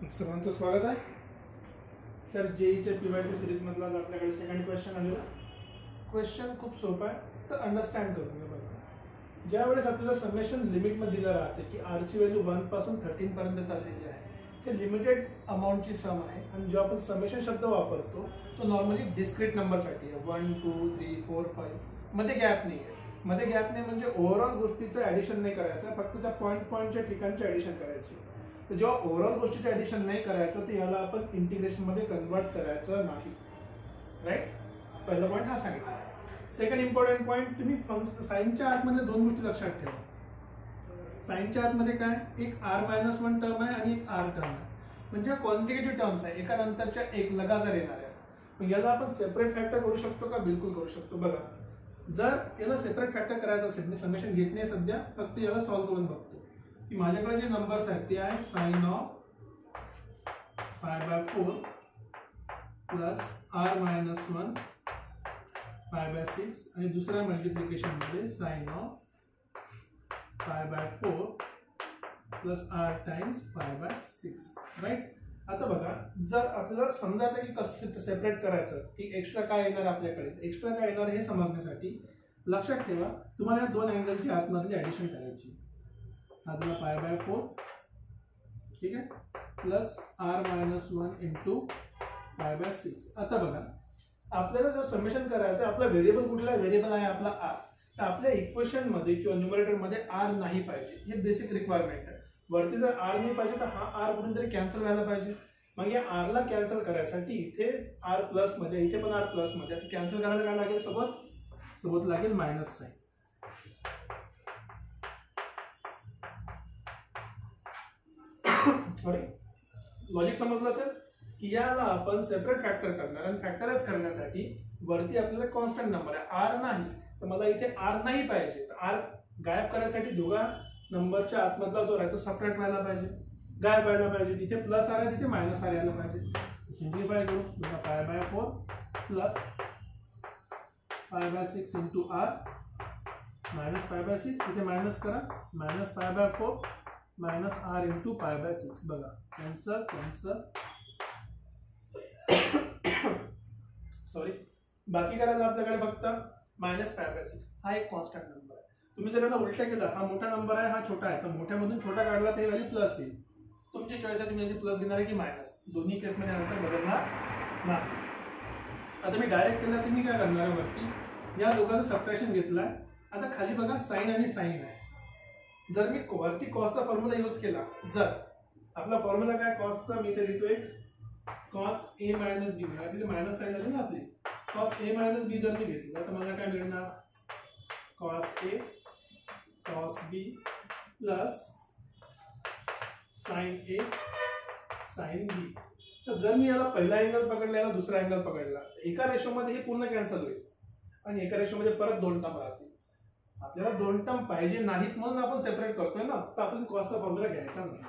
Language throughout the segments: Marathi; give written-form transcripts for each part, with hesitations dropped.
सर्वांचं स्वागत आहे. तर जेईच्या पीवायक्यू सिरीज मधला आज आपल्याकडे सेकंड क्वेश्चन आलेला. क्वेश्चन खूप सोपा आहे, तर अंडरस्टँड करून घ्या. बघा, ज्यावेळेस आपल्याला समेशन लिमिटमध्ये दिलं राहते की आर ची व्हॅल्यू 1 पासून 13 पर्यंत चाललेली आहे, हे लिमिटेड अमाऊंटची सम आहे. आणि जो आपण समेशन शब्द वापरतो तो नॉर्मली डिस्क्रीट नंबरसाठी आहे. 1 2 3 4 5 मध्ये गॅप नाही आहे. मध्ये गॅप नाही म्हणजे ओव्हरऑल गोष्टीचं ऍडिशन नाही करायचं, फक्त त्या पॉईंटच्या ठिकाणचे ऍडिशन करायची. तर जेव्हा ओव्हरऑल गोष्टीचं ऍडिशन नाही करायचं तर याला आपण इंटिग्रेशन मध्ये कन्वर्ट करायचं नाही. राईट, पहिला पॉईंट हा सांगितला. सेकंड इम्पॉर्टंट पॉईंट, तुम्ही साइनच्या आतमध्ये दोन गोष्टी लक्षात ठेवा. साइनच्या आतमध्ये काय, एक r-1 टर्म आहे आणि एक r टर्म आहे. म्हणजे कॉन्सिक्युटिव्ह टर्म्स आहे, एका नंतरच्या एक लगातार येणार आहे. मग याला आपण सेपरेट फॅक्टर करू शकतो का? बिलकुल करू शकतो. बघा, जर याला सेपरेट फॅक्टर करायचं असेल, मी समेशन घेत नाही सध्या, फक्त याला सॉल्व्ह करून बघतो की माझ्याकडे जे नंबर्स आहेत ते आहेत साइन ऑफ π/4 प्लस r-1 π/6 आणि दुसऱ्या मल्टिप्लिकेशन मध्ये sine of π/4 plus r times π/6. Right. आता बघा, जर आपल्याला समजायचं की कसं सेपरेट करायचं, की एक्स्ट्रा काय येणार आपल्याकडे, एक्स्ट्रा काय येणार हे समजण्यासाठी लक्षात ठेवा, तुम्हाला या दोन अँगलची आतमधली ऍडिशन करायची. हा झाला π/4, ठीक आहे, प्लस r-1 इंटू π/6. आता बघा, आपल्याला जर समेशन करायचं, आपला व्हेरिएबल कुठला व्हेरिएबल आहे आपला r. तर आपल्या इक्वेशन मध्ये किंवा न्यूमरेटर मध्ये r नाही पाहिजे, हे बेसिक रिक्वायरमेंट आहे. वरती जर r नाही पाहिजे तर हा r कुठून तरी कॅन्सल व्हायला पाहिजे. मग या r ला कॅन्सल करायसाठी इथे r प्लस मध्ये, इथे पण r प्लस मध्ये, कॅन्सल करायला काय लागेल, सोबत लागेल मायनस साइन. सॉरी, लॉजिक समजलं असेल की याला आपण सेपरेट फॅक्टर करणार आणि फॅक्टराइज करण्यासाठी वरती आपल्याला कॉन्स्टंट नंबर आहे, r नाही, तर मला इथे r नाही पाहिजे. तर r गायब करण्यासाठी दोघा नंबरच्या आतमधला जो आहे तो सेपरेट व्हायला पाहिजे, गायब व्हायला पाहिजे. तिथे प्लस r आहे, तिथे मायनस r यायला पाहिजे. सिम्प्लिफाय करू, π/4 प्लस π/6 इंटू r मायनस π/6, इथे मायनस करा, मायनस π/4 मायनस r इंटू π/6. बघा, कॅन्सल कॅन्सल, सॉरी, बाकी करायला आपल्याकडे फक्त मायनस π/6. हा एक कॉन्स्टंट नंबर आहे. तुम्ही जर याला उलटा केला, हा मोठा नंबर आहे, हा छोटा आहे, तर मोठ्यामधून छोटा काढला तर व्हॅल्यू प्लस येईल. तुमची चॉईस आहे, तुम्ही याची प्लस घेणार आहे की मायनस. दोन्ही केसमध्ये आन्सर बदलणार नाही. आता मी डायरेक्ट केला, तुम्ही काय करणार आहे, वरती या दोघांचं सबट्रॅक्शन घेतलाय. आता खाली बघा साइन आणि साइन आहे. जर मी वरती कॉसचा फॉर्म्युला यूज केला, जर आपला फॉर्म्युला काय कॉसचा, मी इथे लिहितोय कॉस a मायनस बी, तिथे मायनस साइन आली ना आपली, कॉस a मायनस बी जर मी घेतला तर मला काय मिळणार, cos a cos b plus sine a sine b. तर जर मी याला पहिला अँगल पकडला, याला दुसरा अँगल पकडला, एका रेशो मध्ये हे पूर्ण कॅन्सल होईल आणि एका रेशो मध्ये परत दोन टर्म राहतील. आपल्याला दोन टर्म पाहिजे नाहीत म्हणून आपण सेपरेट करतोय ना, तर आपण कॉसचा फॉर्म्युला घ्यायचा नाही.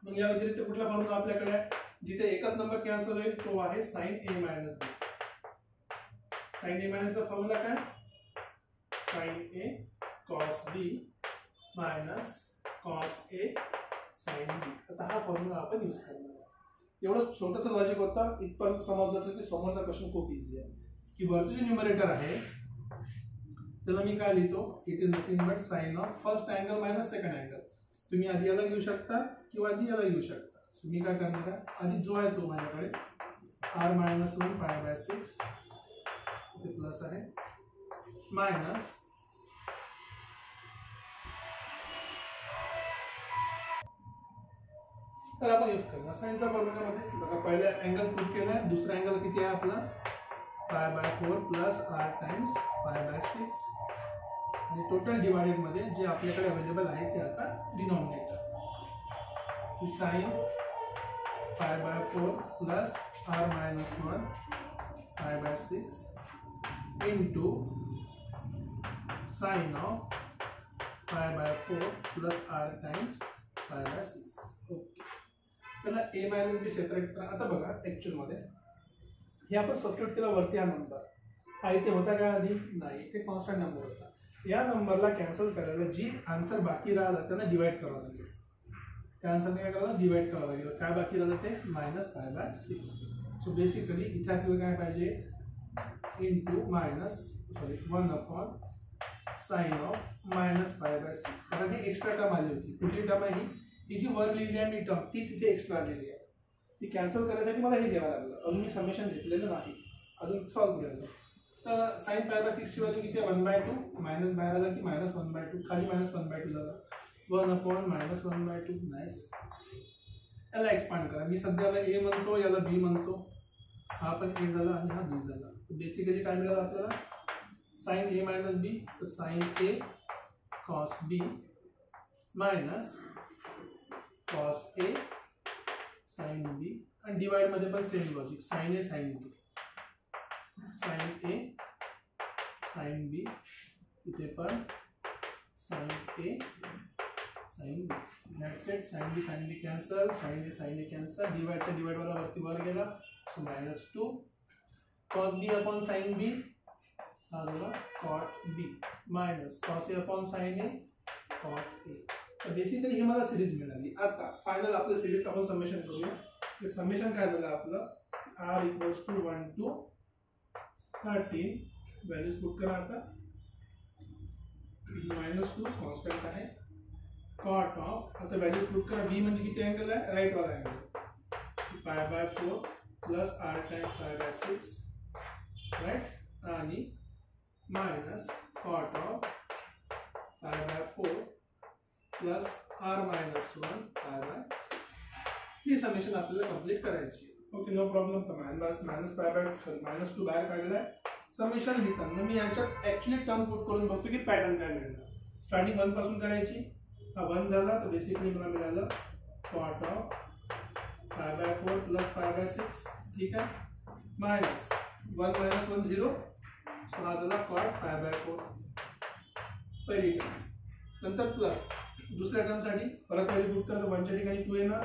मग या व्यतिरिक्त कुठला फॉर्म्युला आपल्याकडे आहे जिथे एकच नंबर कॅन्सल होईल, तो आहे sine a minus B. Sine a minus चा फॉर्म्युला काय, sine a cos b minus cos a sine b. आता हा फॉर्म्युला आपण यूज करणार आहे. एवढं छोटंसं लॉजिक होतं. इथपर्यंत समजलं असेल की समोरचा क्वेश्चन खूप इझी आहे. की वरचं जे न्यूमरेटर आहे त्याला मी काय लिहितो, it is nothing but sine of first angle minus second angle. तुम्ही आधी याला घेऊ शकता किंवा आधी याला घेऊ शकता. मी काय करणार आहे, आधी जो आहे तो माझ्याकडे r-1 π/6, इथे प्लस आहे, मायनस तर आपण यूज करणार साइनचा फॉर्म्युलामध्ये. बघा, पहिला अँगल प्रूव्ह केलाय, दुसरा अँगल किती आहे आपला π/4 प्लस r टाइम्स π/6 आणि टोटल डिवाइडेड मध्ये जे आपल्याकडे अवेलेबल आहे ते आता डिनॉमिनेटर, की sine π/4 plus r-1 π/6 into sine of π/4 plus r times π/6. Okay, पहिला a मायनस बी सेपरेट करा. आता बघा, ऍक्च्युअल मध्ये हे आपण सबस्टिट्यूट केला, वरती हा नंबर हा इथे होता का आधी, नाही, इथे कॉन्स्टंट नंबर होता. या नंबरला कॅन्सल करायला जी आन्सर बाकी राहिला त्यांना डिवाइड करावं लागेल. त्या आन्सरने काय करावं डिवाइड करावं लागेल. काय बाकी राहिलं ते -π/6. सो बेसिकली इथे आपल्याला काय पाहिजे इंटू -1/sin ऑफ -π/6. कारण हे एक्स्ट्रा टर्म आली होती. कुठली टर्म आहे ही जी वर लिहिली आहे मी टर्म ती तिथे एक्स्ट्रा आलेली आहे. ती कॅन्सल करण्यासाठी मला हे घ्यावं लागलं. अजून मी समेशन घेतलेलं नाही, अजून सॉल्व्ह केलं. तर sin π/6 ची व्हॅल्यू किती आहे 1/2 मायनस बाहेर आला की -1/2 खाली -1/2 झाला 1/-1/2. नाईस. याला एक्सपांड करा. मी सध्याला ए म्हणतो, याला बी म्हणतो. हा पण ए झाला आणि हा बी झाला. बेसिकली काय मिळालं आपल्याला sin a मायनस बी, तर sin a cos b minus cos a sin b. आणि डिवाइड मध्ये पण same logic sin a sin b, sin a sin b, इथे पण sin a sin b. That's it. sin b sin b cancel, sin a cancel. Divide say divide वाला वरती वर गेला, so -2 cos b upon sin b हा झाला cot b minus cos a upon sin a cot a. तर बेसिकली ही मला सिरीज मिळाली. आता फायनल आपलं सिरीज आपण समेशन करूया. ते समेशन काय झालं आपलं r = 1 to 13. व्हॅल्यूज पुट करा. आता -2 कॉन्स्टंट आहे. cot ऑफ आता व्हॅल्यूज पुट करा. b म्हणजे किती अँगल आहे राईट वाला angle π/4 plus r times π/6 right आणि minus cot of π/4 plus r - 1 π/6. ही समेशन आपल्याला कंप्लीट करायची. Okay no problem. तर -2 बाहेर काढलेला आहे. समेशन लिहिताना मी याच्यात ऍक्च्युअली टर्म पुट करून बघतो की पॅटर्न काय मिळणार. स्टार्टिंग 1 पासून करायची. हा 1 झाला तर बेसिकली मला मिळालं cot ऑफ π/4 प्लस π/6. ठीक आहे मायनस 1 - 1 0. सो हा झाला cot π/4 पहिली टर्म. नंतर प्लस दुसऱ्या टर्म साठी परत व्हॅल्यू पुट करतो. 1 च्या ठिकाणी 2 येणार.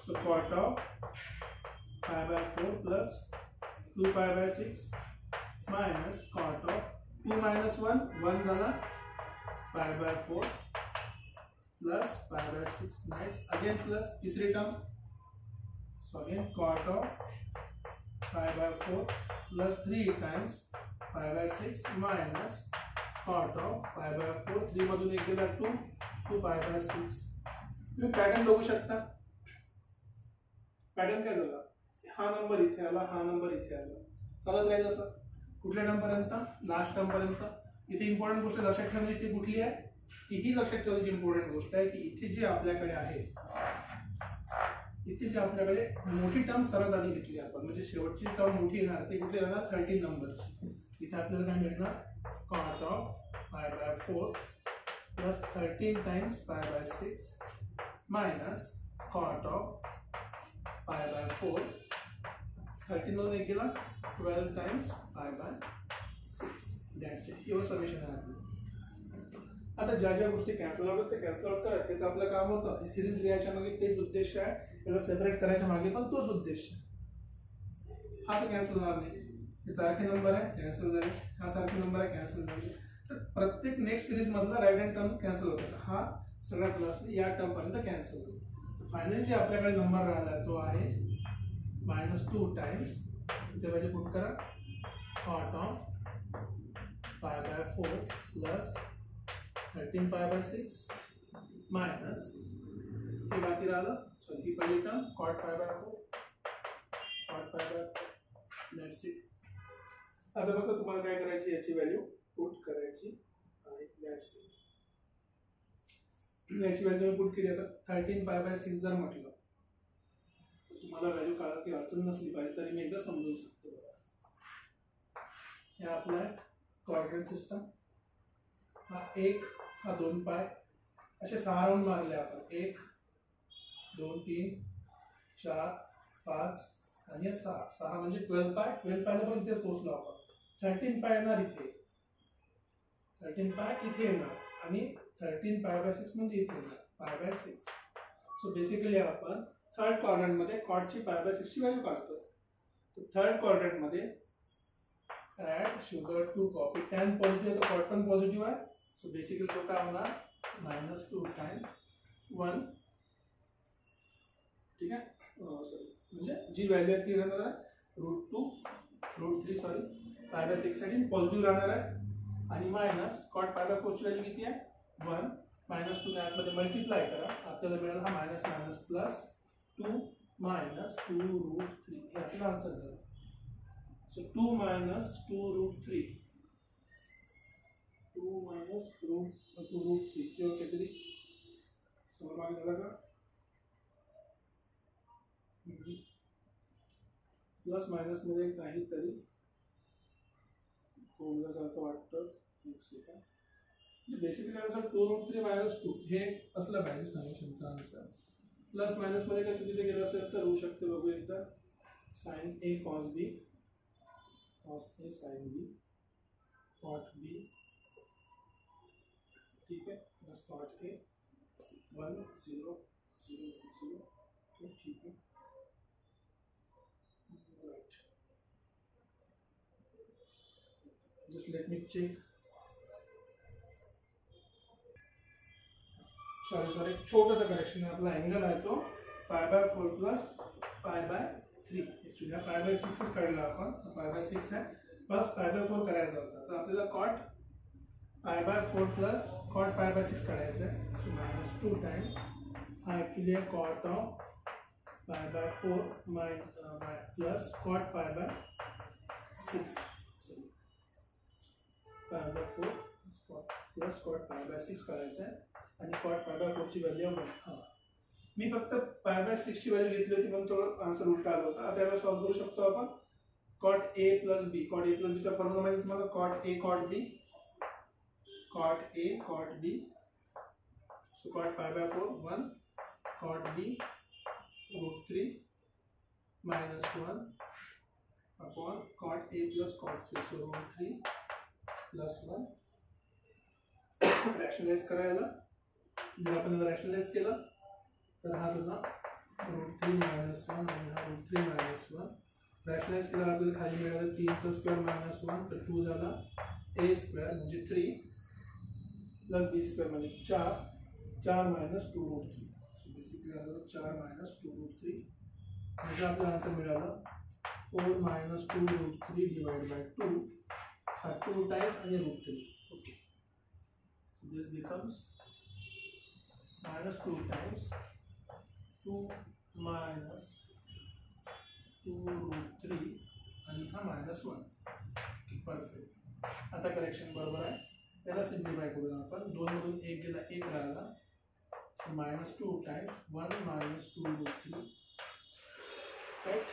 So cot of π/4 plus 2 π/6 minus cot of 2 - 1 झाला π/4 प्लस π/6. नाइस. अगेन प्लस तीसरी term. So again cot of π/4 plus 3 times π/6 minus cot of π/4. 3 मधून एक गेला 2 π/6. तुम्ही पॅटर्न बघू शकता. पॅटर्न काय झाला हा नंबर इथे आला, हा नंबर इथे आला. चालत राहील असं कुठल्या टर्म पर्यंत लास्ट टर्म पर्यंत. इथे इम्पॉर्टंट गोष्ट लक्षात ठेवण्याची ती कुठली आहे ही लक्षात ठेवण्याची इम्पॉर्टंट गोष्ट आहे की इथे जे आपल्याकडे आहे इथे जे आपल्याकडे मोठी टर्म सर्वात आधी घेतली आपण म्हणजे शेवटची टर्म मोठी येणार ते कुठे येणार 13 नंबर्स. इथे आपल्याला काय मिळणार cot of π/4 plus 13 times π/6 minus cot of π/4 13 मधून एक गेला 12 टाइम्स π/6. That's it. हे समेशन आहे आपलं. आता ज्या ज्या गोष्टी कॅन्सल होतात ते कॅन्सल आउट करा. तेच आपलं काम होतं. सिरीज लिहायच्या मागे तेच उद्देश आहे. त्याला सेपरेट करायच्या मागे पण तोच उद्देश आहे. हा तर कॅन्सल होणार नाही. हे सारखे नंबर आहे कॅन्सल झाले. हा सारखे नंबर आहे कॅन्सल झाले. तर प्रत्येक नेक्स्ट सिरीज मधला राईट हँड टर्म कॅन्सल होतात. हा सगळ्या क्लासने या टर्म पर्यंत कॅन्सल होतो. फायनली जे आपल्याकडे नंबर राहिला तो आहे -2 टाइम्स इथे व्हॅल्यू पुट करा cot ऑफ π/4 प्लस 13 π/6 मायनस हे बाकी राहिलं. सॉरी ही पहिली टर्म cot π/4 दॅट्स इट. आता फक्त तुम्हाला काय करायची याची व्हॅल्यू पुट करायची आहे. That's it. याची व्हॅल्यू पुट केली. आता 13 π/6 जर म्हटलं तुम्हाला व्हॅल्यू काढायला काही अडचण नसली पाहिजे तरी मी एकदा समजून सांगतो. हे आपला आहे क्वाड्रंट सिस्टम. हा 1 हा 2 पाय असे 6 राऊंड मारले आपण. 1 2 3 4 5 आणि 6 म्हणजे 12 पाय. 12 पायला पण इथेच पोहोचलो आपण. 13 पाय येणार इथे. 13 पाय इथे येणार आणि 13 π/6 म्हणजे इथे येणार π/6. सो बेसिकली आपण थर्ड क्वाड्रंट मध्ये कॉटची π/6 ची व्हॅल्यू काढतो. तर थर्ड क्वाड्रंट मध्ये add sugar to coffee. tan positive तर कॉट पण पॉझिटिव्ह आहे. सो बेसिकली तो काय होणार -2 टाइम्स 1 ठीक आहे. सॉरी म्हणजे जी व्हॅल्यू आहे ती राहणार आहे √2 सॉरी π/6 साठी पॉझिटिव्ह राहणार आहे आणि मायनस कॉट π/4 ची व्हॅल्यू किती आहे 1 -2 यामध्ये मल्टिप्लाय करा आपल्याला मिळेल हा मायनस मायनस प्लस 2 मायनस 2√3 हे आपला आन्सर झाला. सो 2 मायनस 2√3 2 मायनस 2√3 किंवा काहीतरी समोर मागे झाला का प्लस मायनस मध्ये काहीतरी कोणत्यासारखं वाटतं एक सेकंड. म्हणजे बेसिकली आन्सर 2√3 - 2 हे असलं पाहिजे समेशनचा आन्सर. प्लस मायनस मध्ये काय चुकीचं गेलं असेल तर होऊ शकते. बघू एकदा sin A cos B cos A sin B cot B ठीक है प्लस cot A 1 0 0 0 ठीक है right. Just let me check. Sorry छोटासा करेक्शन आहे. आपला अँगल आहे तो π/4 प्लस π/3. ऍक्च्युली हा π/6 काढला आपण. π/6 आहे प्लस π/4 करायचा होता तर आपल्याला कॉट π/4 प्लस कॉट π/6 काढायचं आहे. सो -2 टाइम्स हा ऍक्च्युली आहे cot of π/4 plus cot π/6 π/4 plus cot π/6 करायचं आहे आणि कॉट π/4 ची व्हॅल्यू 1. हां मी फक्त π/6 ची व्हॅल्यू घेतली होती म्हणून तो आन्सर उलटा आला होता. आता याला सॉल्व्ह करू शकतो आपण. Cot A plus B cot A plus B चा फॉर्म्युला माहिती तुम्हाला cot A cot B cot A cot B. So cot π/4 1 cot B √3 minus 1 upon cot A plus cot 3. So √3 plus 1 rationalise करायला जर आपण रॅशनलाइज केलं तर हा झाला √3 - 1 आणि हा √3 - 1. रॅशनलाइज केल्यावर आपल्याला खाली मिळालं 3चा स्क्वेअर -1 तर 2 झाला A स्क्वेअर म्हणजे 3 प्लस B स्क्वेअर म्हणजे 4 4 - 2√3. सो बेसिकली आन्सर 4 - 2√3 म्हणजे आपला आन्सर मिळाला 4 - 2√3 डिवाइड बाय 2 हा 2 टाइम्स आणि √3. ओके दिस बिकम्स -2 टाइम्स 2 - 2√3 आणि हा -1. परफेक्ट. आता करेक्शन बरोबर आहे. त्याला सिम्प्लिफाय करूया आपण. 2 मधून 1 गेला 1 राहिला. So -2 times 1 - 2√3 right.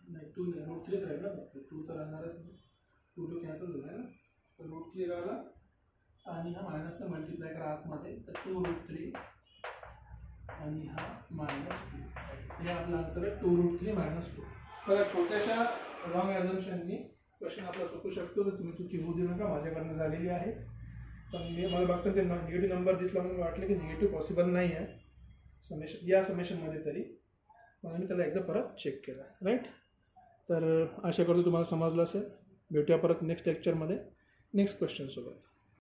नाही 2 नाही √3 राहिला फक्त 2 तर राहणारच नाही. 2 कॅन्सल झाला ना तर √3 राहिला आणि हा मायनसने मल्टिप्लाय करा आतमध्ये तर 2√3 आणि हा -2. हे आपला आन्सर आहे 2√3 - 2. बघा छोट्याशा रॉंग ॲझम्पशननी क्वेश्चन आपला चुकू शकतो तर तुम्ही चुकी होऊ देऊ नका. माझ्याकडनं झालेली आहे पण मला बघतो ते निगेटिव्ह नंबर दिसला म्हणून वाटलं की निगेटिव्ह पॉसिबल नाही आहे समेशन या समेशनमध्ये तरी म्हणून मी त्याला एकदा परत चेक केला राईट. तर आशा करतो तुम्हाला समजलं असेल. भेटूया परत नेक्स्ट लेक्चरमध्ये नेक्स्ट क्वेश्चनसोबत.